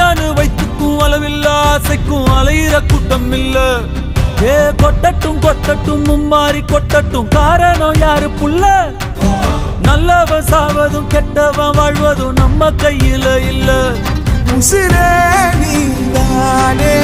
ஆனானு வைத்துக்கும் அளவில்ல ஆசைக்கும் அலையிற கூட்டம் இல்ல. ஏ கொட்டட்டும் கொட்டட்டும் மும்மாறி கொட்டட்டும், காரணம் யாரு புள்ள? நல்லவன் சாவதும் கெட்டவன் வாழ்வதும் நம்ம கையில இல்ல. உசிரே நீதானே